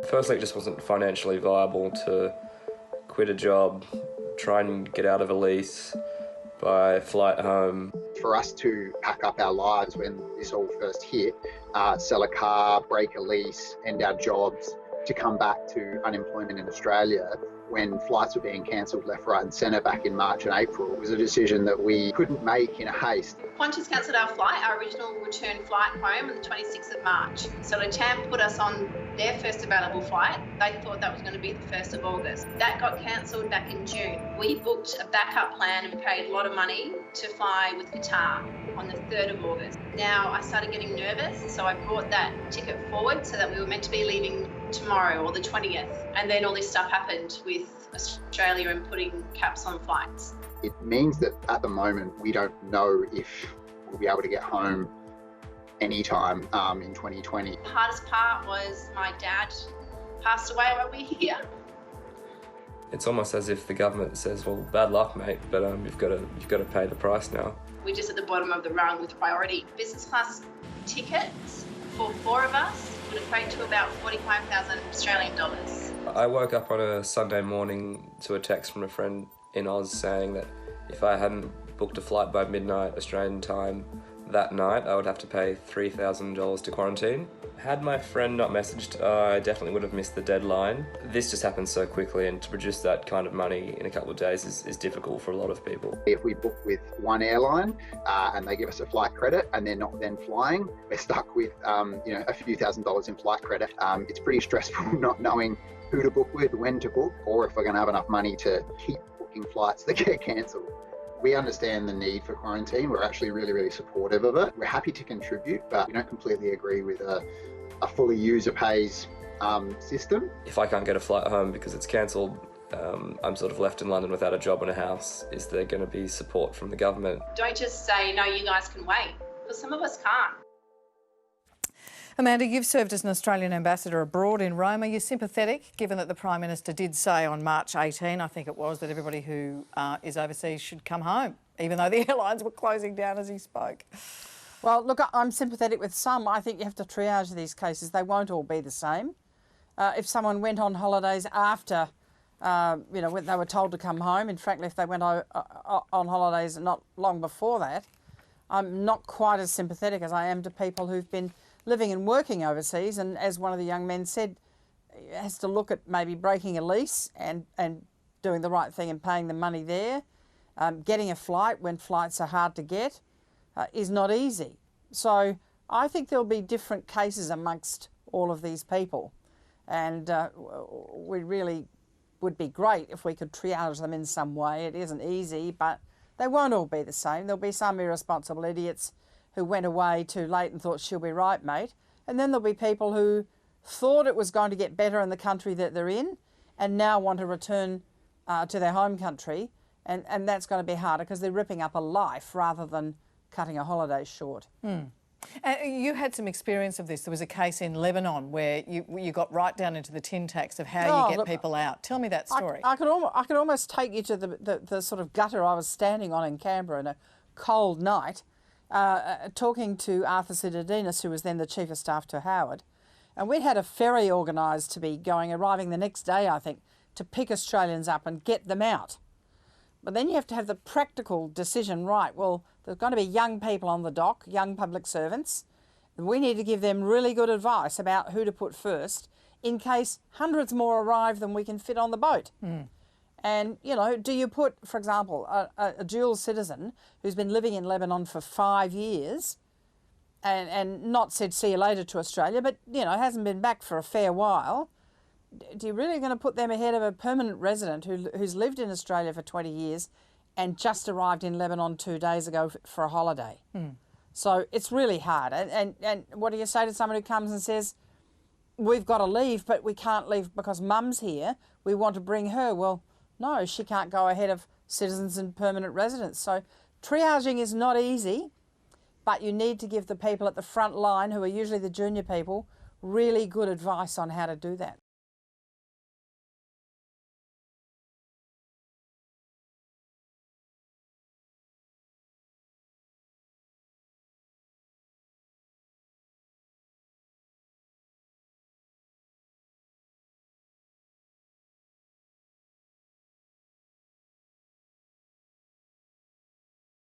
Firstly, it just wasn't financially viable to quit a job, try and get out of a lease, buy a flight home. For us to pack up our lives when this all first hit, sell a car, break a lease, end our jobs, to come back to unemployment in Australia when flights were being cancelled left, right and centre back in March and April was a decision that we couldn't make in a haste. Qantas cancelled our flight, our original return flight home on the 26th of March. So LATAM put us on their first available flight. They thought that was going to be the 1st of August. That got cancelled back in June. We booked a backup plan and paid a lot of money to fly with Qatar on the 3rd of August. Now I started getting nervous, so I brought that ticket forward so that we were meant to be leaving tomorrow or the 20th. And then all this stuff happened with Australia and putting caps on flights. It means that at the moment we don't know if we'll be able to get home anytime in 2020. The hardest part was my dad passed away while we were here. It's almost as if the government says, well, bad luck, mate, but you've got to pay the price now. We're just at the bottom of the rung with priority. Business class tickets for 4 of us would equate to about 45,000 Australian dollars. I woke up on a Sunday morning to a text from a friend in Oz saying that if I hadn't booked a flight by midnight Australian time that night, I would have to pay $3,000 to quarantine. Had my friend not messaged, I definitely would have missed the deadline. This just happened so quickly, and to produce that kind of money in a couple of days is difficult for a lot of people. If we book with one airline and they give us a flight credit and they're not then flying, we're stuck with a few $1,000s in flight credit. It's pretty stressful not knowing who to book with, when to book, or if we're going to have enough money to keep booking flights that get cancelled. We understand the need for quarantine. We're actually really, really supportive of it. We're happy to contribute, but we don't completely agree with a fully user pays system. If I can't get a flight home because it's cancelled, I'm sort of left in London without a job and a house. Is there going to be support from the government? Don't just say, no, you guys can wait, because some of us can't. Amanda, you've served as an Australian ambassador abroad in Rome. Are you sympathetic, given that the Prime Minister did say on March 18, I think it was, that everybody who is overseas should come home, even though the airlines were closing down as he spoke? Well, look, I'm sympathetic with some. I think you have to triage these cases. They won't all be the same. If someone went on holidays after, when they were told to come home, and frankly, if they went on holidays not long before that, I'm not quite as sympathetic as I am to people who've been living and working overseas, and as one of the young men said, has to look at maybe breaking a lease and doing the right thing and paying the money there. Getting a flight when flights are hard to get is not easy. So I think there'll be different cases amongst all of these people, and we really would be great if we could triage them in some way. It isn't easy, but they won't all be the same. There'll be some irresponsible idiots who went away too late and thought, she'll be right, mate. And then there'll be people who thought it was going to get better in the country that they're in and now want to return to their home country. And that's going to be harder because they're ripping up a life rather than cutting a holiday short. You had some experience of this. There was a case in Lebanon where you got right down into the tin tacks of how you get people out. Tell me that story. I could almost take you to the sort of gutter I was standing on in Canberra on a cold night, talking to Arthur Sididinis, who was then the Chief of Staff to Howard. And we'd had a ferry organised to be arriving the next day, I think, to pick Australians up and get them out. But then you have to have the practical decision right. Well, there's going to be young people on the dock, young public servants. We need to give them really good advice about who to put first in case hundreds more arrive than we can fit on the boat. And, do you put, for example, a dual citizen who's been living in Lebanon for 5 years and not said see you later to Australia, but, hasn't been back for a fair while, do you really going to put them ahead of a permanent resident who's lived in Australia for 20 years and just arrived in Lebanon 2 days ago for a holiday? So it's really hard. And what do you say to someone who comes and says, we've got to leave, but we can't leave because mum's here, we want to bring her? Well, no, she can't go ahead of citizens and permanent residents. So triaging is not easy, but you need to give the people at the front line, who are usually the junior people, really good advice on how to do that.